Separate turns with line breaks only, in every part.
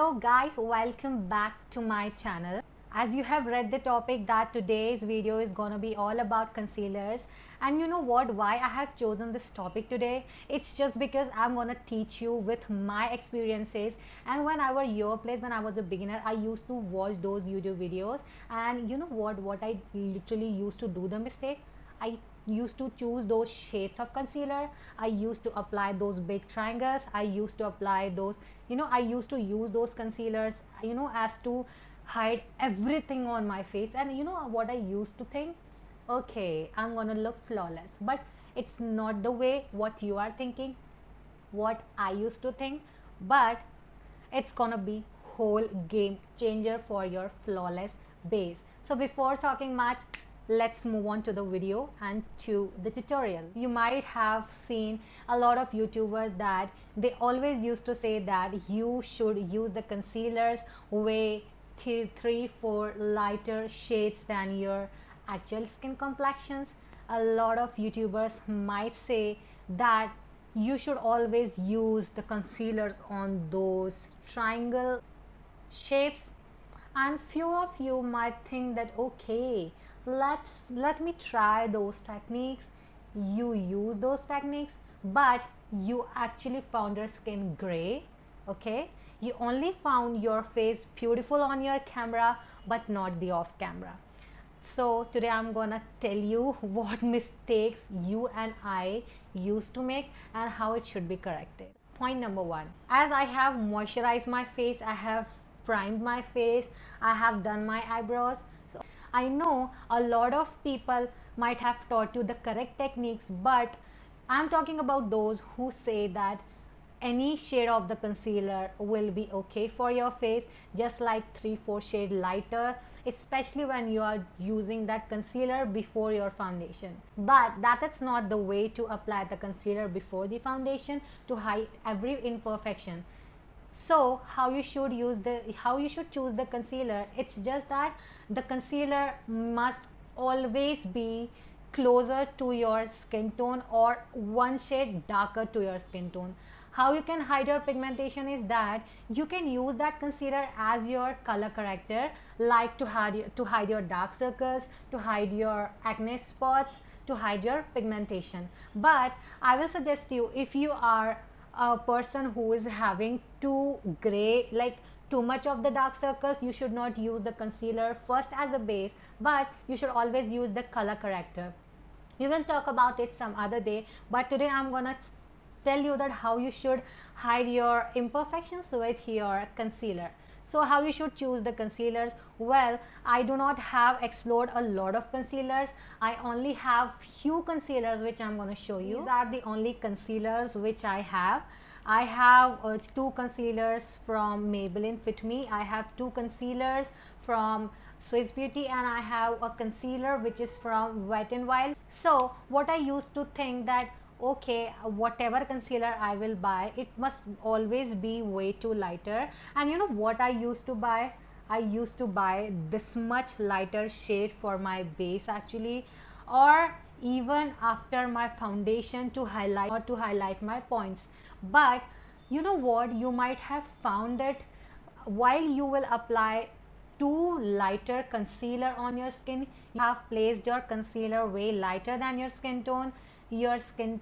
Hello guys, welcome back to my channel. As you have read the topic that today's video is gonna be all about concealers, and you know what, why I have chosen this topic today? It's just because I'm gonna teach you with my experiences. And when I was your place, when I was a beginner, I used to watch those YouTube videos, and you know what I literally used to do the mistake. I used to choose those shades of concealer. I used to apply those big triangles. I used to apply those, I used to use those concealers, as to hide everything on my face. And you know what I used to think? Okay, I'm gonna look flawless. But it's not the way what you are thinking, what I used to think, but it's gonna be whole game changer for your flawless base. So before talking much, let's move on to the video and to the tutorial. You might have seen a lot of YouTubers that they always used to say that you should use the concealers way 3-4 lighter shades than your actual skin complexions. A lot of YouTubers might say that you should always use the concealers on those triangle shapes, and few of you might think that okay, let me try those techniques. You use those techniques, but you actually found your skin gray. Okay, you only found your face beautiful on your camera but not the off camera. So today I'm gonna tell you what mistakes you and I used to make and how it should be corrected. Point number one, as I have moisturized my face, I have primed my face, I have done my eyebrows. So I know a lot of people might have taught you the correct techniques, but I'm talking about those who say that any shade of the concealer will be okay for your face, just like 3-4 shade lighter, especially when you are using that concealer before your foundation. But that is not the way to apply the concealer before the foundation to hide every imperfection. So how you should choose the concealer? It's just that the concealer must always be closer to your skin tone or one shade darker to your skin tone. How you can hide your pigmentation is that you can use that concealer as your color corrector, like to hide your dark circles, to hide your acne spots, to hide your pigmentation. But I will suggest you, if you are a person who is having too gray, like too much of the dark circles, you should not use the concealer first as a base, but you should always use the color corrector. We will talk about it some other day, but today I'm gonna tell you that how you should hide your imperfections with your concealer. So how you should choose the concealers? Well, I do not have explored a lot of concealers. I only have few concealers which I'm going to show you. These are the only concealers which I have. I have two concealers from Maybelline Fit Me. I have two concealers from Swiss Beauty, and I have a concealer which is from Wet n Wild. So what I used to think that okay, whatever concealer I will buy, it must always be way too lighter. And you know what I used to buy? I used to buy this much lighter shade for my base actually, or even after my foundation to highlight my points. But you know what, you might have found that while you will apply too lighter concealer on your skin, you have placed your concealer way lighter than your skin tone. Your skin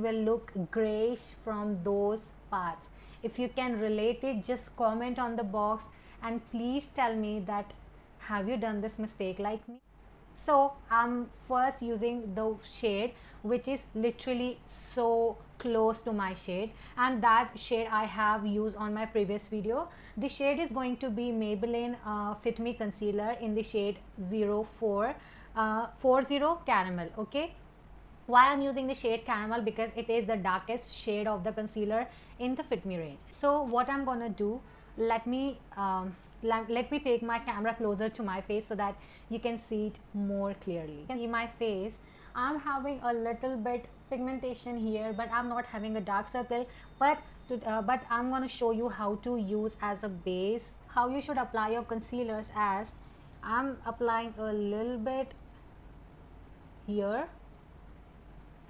will look grayish from those parts. If you can relate it, just comment on the box and please tell me that have you done this mistake like me. So I'm first using the shade which is literally so close to my shade, and that shade I have used on my previous video. The shade is going to be Maybelline Fit Me concealer in the shade 0440 caramel. Okay, why I'm using the shade caramel? Because it is the darkest shade of the concealer in the Fit Me range. So what I'm gonna do, let me take my camera closer to my face so that you can see it more clearly. You can see my face. I'm having a little bit pigmentation here, but I'm not having a dark circle. But I'm gonna show you how to use as a base, how you should apply your concealers. As I'm applying a little bit here,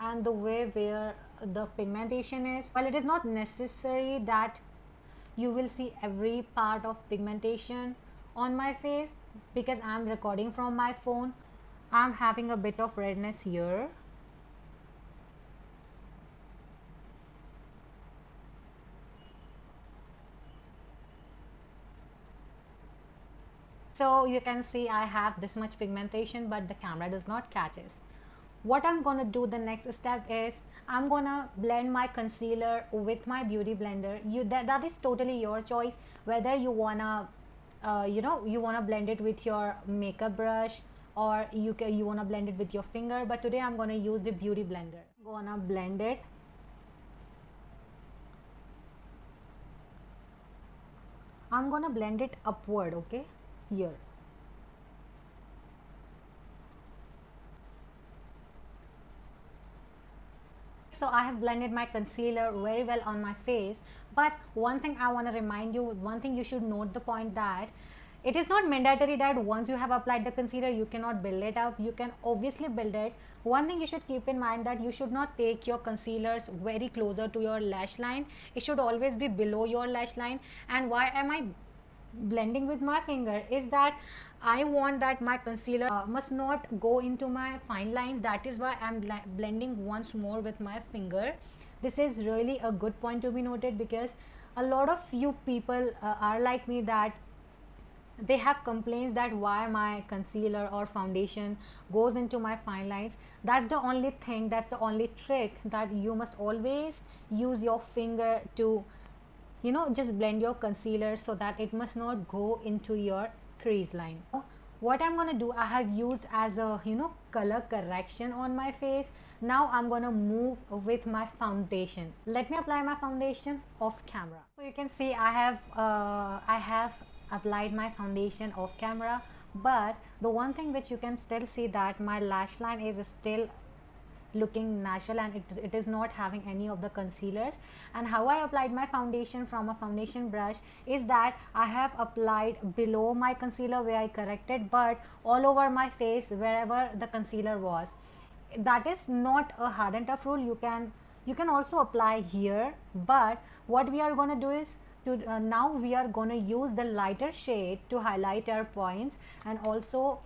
and the way where the pigmentation is, well, it is not necessary that you will see every part of pigmentation on my face because I'm recording from my phone. I'm having a bit of redness here. So you can see I have this much pigmentation, but the camera does not catch it. What I'm gonna do, the next step is I'm gonna blend my concealer with my beauty blender. That is totally your choice, whether you wanna you wanna blend it with your makeup brush, or you wanna blend it with your finger. But today I'm gonna use the beauty blender. Gonna blend it. I'm gonna blend it upward, okay, here. So I have blended my concealer very well on my face, but one thing I want to remind you, one thing you should note the point that it is not mandatory that once you have applied the concealer you cannot build it up. You can obviously build it. One thing you should keep in mind that you should not take your concealers very closer to your lash line. It should always be below your lash line. And why am I blending with my finger is that I want that my concealer must not go into my fine lines. That is why I'm blending once more with my finger. This is really a good point to be noted, because a lot of you people are like me, that they have complaints that why my concealer or foundation goes into my fine lines. That's the only thing, that's the only trick, that you must always use your finger to just blend your concealer so that it must not go into your crease line. What I'm gonna do, I have used as a color correction on my face. Now I'm gonna move with my foundation. Let me apply my foundation off camera. So you can see I have applied my foundation off camera, but the one thing which you can still see that my lash line is still looking natural, and it is not having any of the concealers. And how I applied my foundation from a foundation brush is that I have applied below my concealer where I corrected, but all over my face wherever the concealer was. That is not a hard and tough rule. You can also apply here, but what we are going to do is now we are going to use the lighter shade to highlight our points and also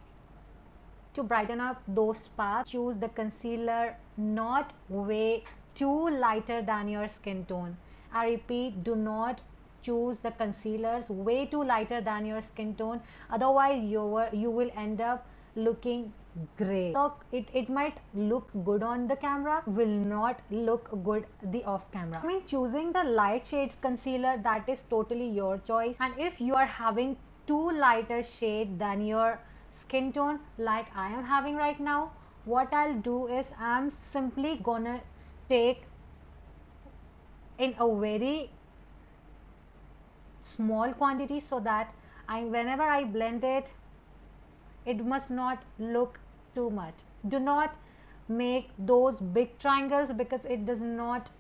to brighten up those spots. Choose the concealer not way too lighter than your skin tone. I repeat, do not choose the concealers way too lighter than your skin tone, otherwise you will end up looking gray. Look, it might look good on the camera, will not look good the off camera. I mean, choosing the light shade concealer, that is totally your choice. And if you are having too lighter shade than your skin tone like I am having right now, what I'll do is I'm simply gonna take in a very small quantity so that whenever I blend it, it must not look too much. Do not make those big triangles because it does not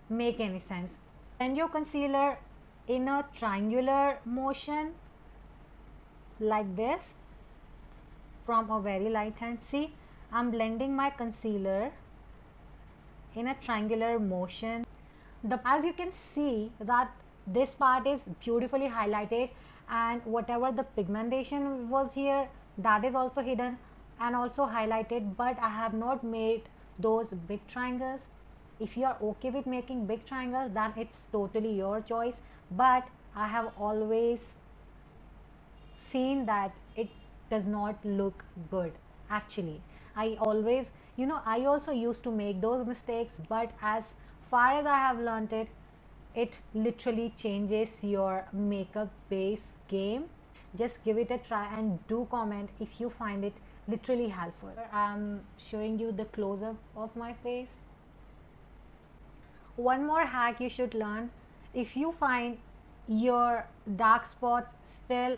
make any sense. Blend your concealer in a triangular motion like this from a very light hand. See, I'm blending my concealer in a triangular motion. As you can see that this part is beautifully highlighted, and whatever the pigmentation was here, that is also hidden and also highlighted, but I have not made those big triangles. If you are okay with making big triangles, then it's totally your choice, but I have always seen that it does not look good. Actually, I always, I also used to make those mistakes, but as far as I have learned it, it literally changes your makeup base game. Just give it a try and do comment if you find it literally helpful. I'm showing you the close-up of my face. One more hack you should learn: if you find your dark spots still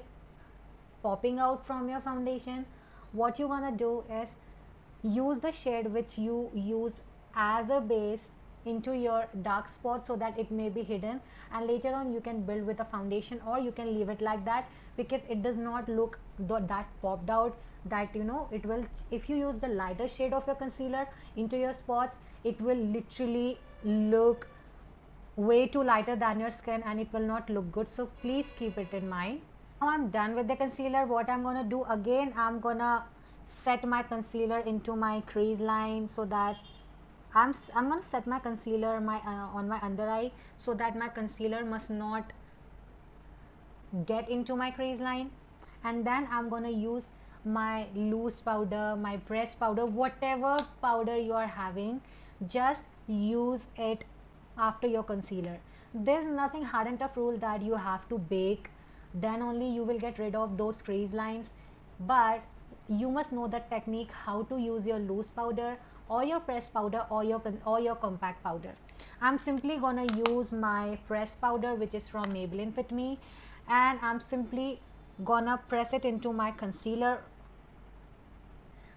popping out from your foundation, what you're gonna do is use the shade which you used as a base into your dark spot so that it may be hidden, and later on you can build with a foundation, or you can leave it like that because it does not look that popped out. That it will, if you use the lighter shade of your concealer into your spots, it will literally look way too lighter than your skin and it will not look good, so please keep it in mind. Now I'm done with the concealer. What I'm gonna do again, I'm gonna set my concealer into my crease line, so that I'm gonna set my concealer on my under eye, so that my concealer must not get into my crease line. And then I'm gonna use my loose powder, my pressed powder, whatever powder you are having, just use it after your concealer. There's nothing hard and tough rule that you have to bake, then only you will get rid of those crease lines. But you must know the technique how to use your loose powder or your pressed powder or your compact powder. I'm simply gonna use my pressed powder, which is from Maybelline Fit Me, and I'm simply gonna press it into my concealer.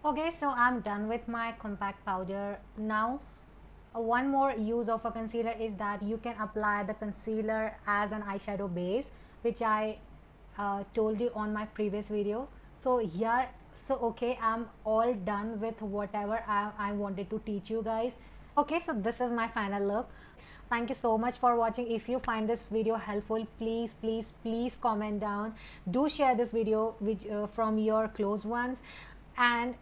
Okay, so I'm done with my compact powder. Now one more use of a concealer is that you can apply the concealer as an eyeshadow base, which I told you on my previous video. So here, so okay, I'm all done with whatever I wanted to teach you guys. Okay, so this is my final look. Thank you so much for watching. If you find this video helpful, please comment down. Do share this video with from your close ones, and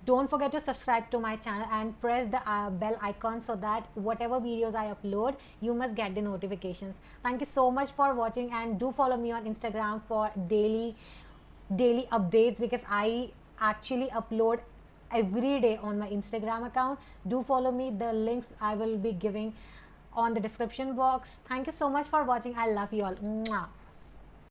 don't forget to subscribe to my channel and press the bell icon, so that whatever videos I upload, you must get the notifications. Thank you so much for watching, and do follow me on Instagram for daily updates, because I actually upload every day on my Instagram account. Do follow me. The links I will be giving on the description box. Thank you so much for watching. I love you all. Mwah.